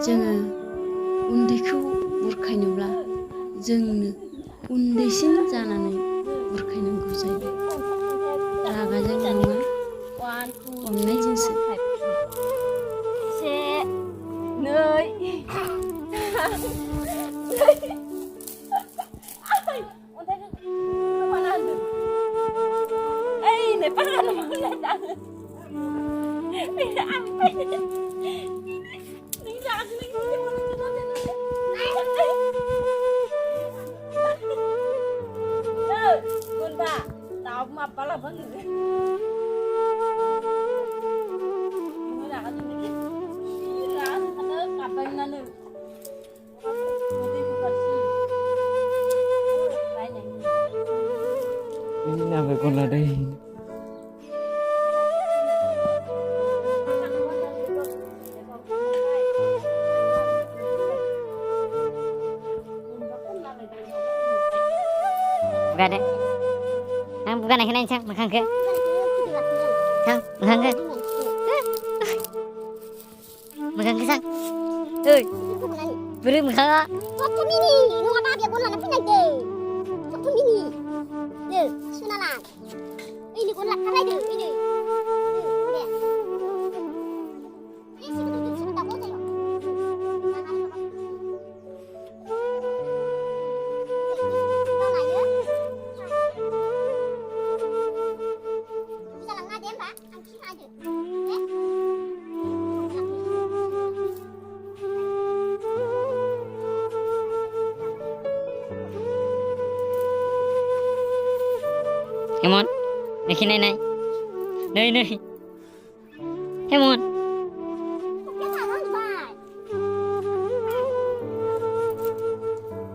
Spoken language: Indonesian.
जोङो उन्दैखौ बुरखायनोब्ला जोंनो उन्दैसिन जानानै बुरखायनांगौ जायो। रागाजों नङा, अननायजोंसो। से नै tao mà bảo là vẫn nữa nó là cái gì là nó cặp bên nó nữa Ini nào con là đây. Bukan deh. Bukan yang lain sang, makan ke? Sang, makan ke? Makan ke sang? Oi, beri makan ah. Satu mini, nu apa dia bola nanti nanti. Satu mini, deh, sunalan. Ini pun lah kalah deh, ini. Deh. Ini sudah tak boleh. Come on, này này này, đây đây, come on.